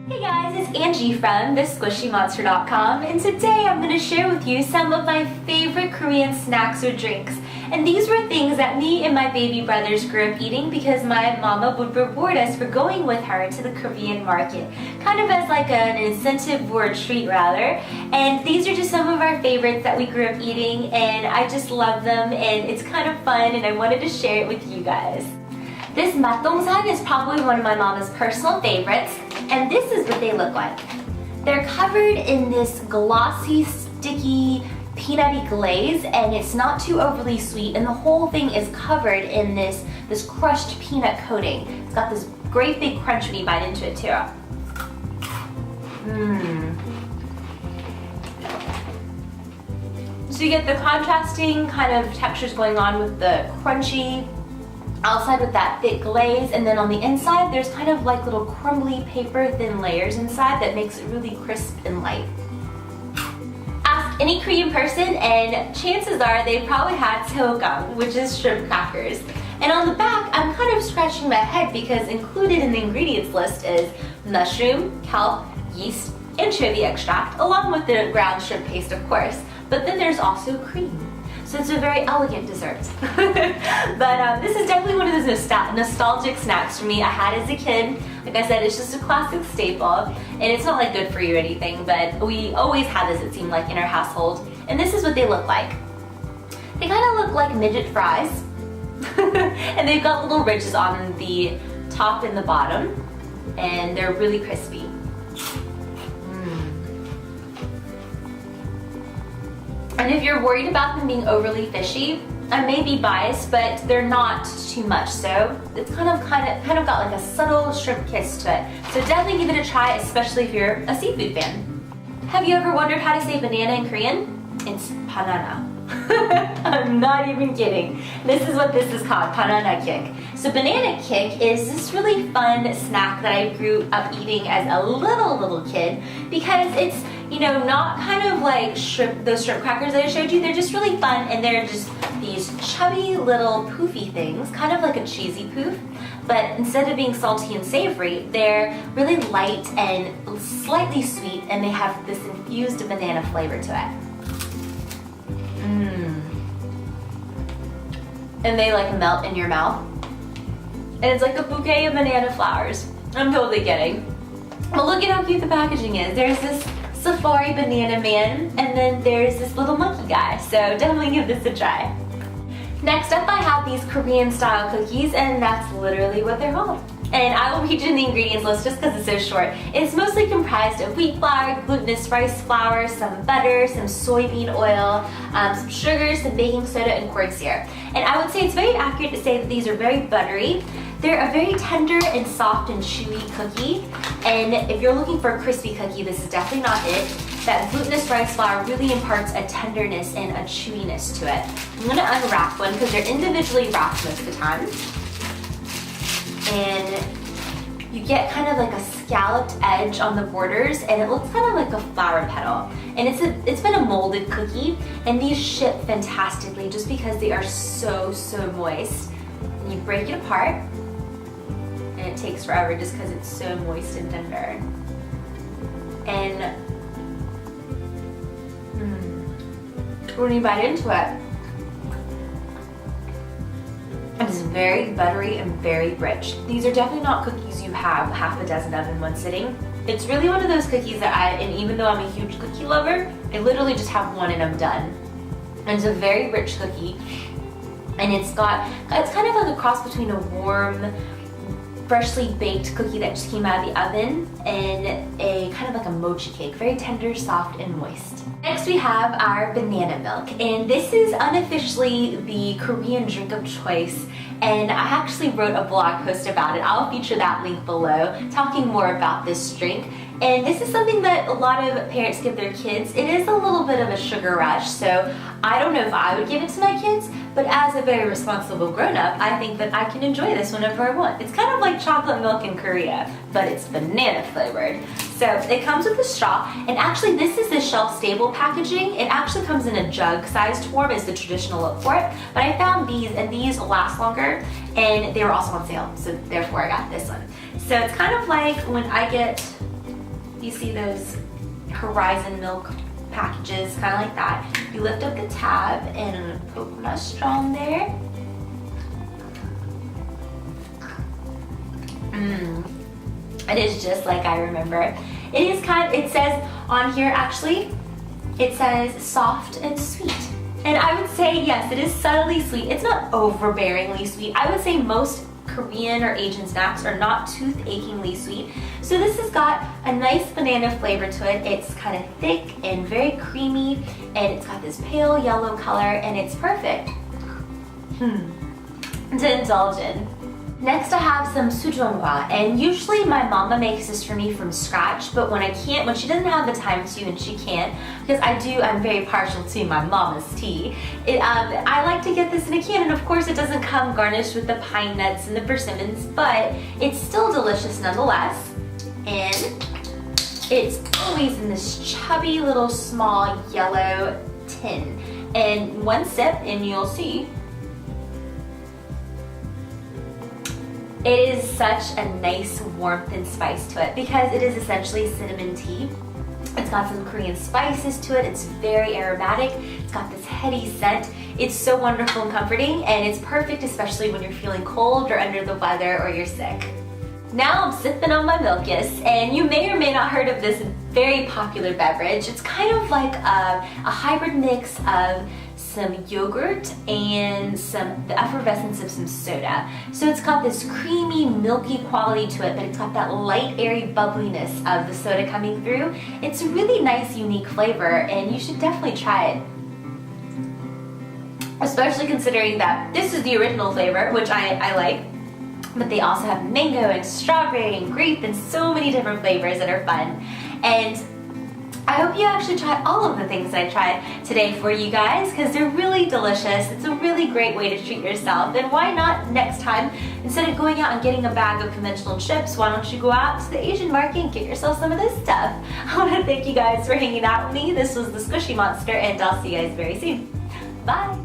Hey guys, it's Angie from thesquishymonster.com, and today I'm going to share with you some of my favorite Korean snacks or drinks. And these were things that me and my baby brothers grew up eating because my mama would reward us for going with her to the Korean market, kind of as like an incentive or a treat rather. And these are just some of our favorites that we grew up eating, and I just love them, and it's kind of fun, and I wanted to share it with you guys. This Matdongsan is probably one of my mama's personal favorites, and this is what they look like. They're covered in this glossy, sticky, peanutty glaze, and it's not too overly sweet, and the whole thing is covered in this crushed peanut coating. It's got this great big crunch when you bite into it too. So you get the contrasting kind of textures going on with the crunchy outside with that thick glaze, and then on the inside there's kind of like little crumbly paper thin layers inside that makes it really crisp and light. Ask any Korean person and chances are they probably had seogang, which is shrimp crackers. And on the back I'm kind of scratching my head because included in the ingredients list is mushroom, kelp, yeast, anchovy extract, along with the ground shrimp paste of course, but then there's also cream. So it's a very elegant dessert. But this is definitely one of those nostalgic snacks for me. I had as a kid. Like I said, it's just a classic staple. And it's not like good for you or anything, but we always had this, it seemed like, in our household. And this is what they look like. They kind of look like midget fries. And they've got little ridges on the top and the bottom. And they're really crispy. And if you're worried about them being overly fishy, I may be biased, but they're not too much. So it's kind of got like a subtle shrimp kiss to it. So definitely give it a try, especially if you're a seafood fan. Have you ever wondered how to say banana in Korean? It's banana. I'm not even kidding. This is what this is called, banana kick. So banana kick is this really fun snack that I grew up eating as a little kid because it's, you know, not kind of like those shrimp crackers that I showed you. They're just really fun, and they're just these chubby little poofy things, kind of like a cheesy poof, but instead of being salty and savory, they're really light and slightly sweet, and they have this infused banana flavor to it. And they like melt in your mouth. And it's like a bouquet of banana flowers. I'm totally kidding. But look at how cute the packaging is. There's this safari banana man, and then there's this little monkey guy. So definitely give this a try. Next up, I have these Korean style cookies, and that's literally what they're called. And I will read you the ingredients list just because it's so short. It's mostly comprised of wheat flour, glutinous rice flour, some butter, some soybean oil, some sugar, some baking soda, and corn syrup. And I would say it's very accurate to say that these are very buttery. They're a very tender and soft and chewy cookie. And if you're looking for a crispy cookie, this is definitely not it. That glutinous rice flour really imparts a tenderness and a chewiness to it. I'm gonna unwrap one because they're individually wrapped most of the time. And you get kind of like a scalloped edge on the borders, and it looks kind of like a flower petal. And it's been a molded cookie, and these ship fantastically just because they are so moist. And you break it apart, and it takes forever just because it's so moist and tender. And when you bite into it, it's very buttery and very rich. These are definitely not cookies you have half a dozen of in one sitting. It's really one of those cookies that and even though I'm a huge cookie lover, I literally just have one and I'm done. And it's a very rich cookie. And it's kind of like a cross between a warm, freshly baked cookie that just came out of the oven and a kind of like a mochi cake, very tender, soft, and moist. Next we have our banana milk, and this is unofficially the Korean drink of choice, and I actually wrote a blog post about it. I'll feature that link below, talking more about this drink. And this is something that a lot of parents give their kids. It is a little bit of a sugar rush, so I don't know if I would give it to my kids, but as a very responsible grown-up, I think that I can enjoy this whenever I want. It's kind of like chocolate milk in Korea, but it's banana flavored. So it comes with a straw, and actually this is the shelf-stable packaging. It actually comes in a jug-sized form as the traditional look for it, but I found these, and these last longer, and they were also on sale, so therefore I got this one. So it's kind of like when I get You see those Horizon milk packages, kind of like that. You lift up the tab and I'm gonna poke my straw in there. It is just like I remember. It is it says on here actually, it says soft and sweet. And I would say yes, it is subtly sweet. It's not overbearingly sweet. I would say most Korean or Asian snacks are not tooth-achingly sweet. So this has got a nice banana flavor to it. It's kind of thick and very creamy, and it's got this pale yellow color, and it's perfect to indulge in. Next I have some Jung Gwa, and usually my mama makes this for me from scratch, but when she doesn't have the time to, and she can't, because I'm very partial to my mama's tea, I like to get this in a can, and of course it doesn't come garnished with the pine nuts and the persimmons, but it's still delicious nonetheless, and it's always in this chubby little small yellow tin, and one sip and you'll see. It is such a nice warmth and spice to it because it is essentially cinnamon tea. It's got some Korean spices to it. It's very aromatic. It's got this heady scent. It's so wonderful and comforting, and it's perfect especially when you're feeling cold or under the weather or you're sick. Now I'm sipping on my Milkis, and you may or may not heard of this very popular beverage. It's kind of like a hybrid mix of some yogurt and the effervescence of some soda. So it's got this creamy, milky quality to it, but it's got that light, airy bubbliness of the soda coming through. It's a really nice, unique flavor, and you should definitely try it. Especially considering that this is the original flavor, which I like, but they also have mango and strawberry and grape and so many different flavors that are fun. And I hope you actually try all of the things I tried today for you guys, because they're really delicious. It's a really great way to treat yourself. And why not next time, instead of going out and getting a bag of conventional chips, why don't you go out to the Asian market and get yourself some of this stuff? I want to thank you guys for hanging out with me. This was the Squishy Monster, and I'll see you guys very soon. Bye!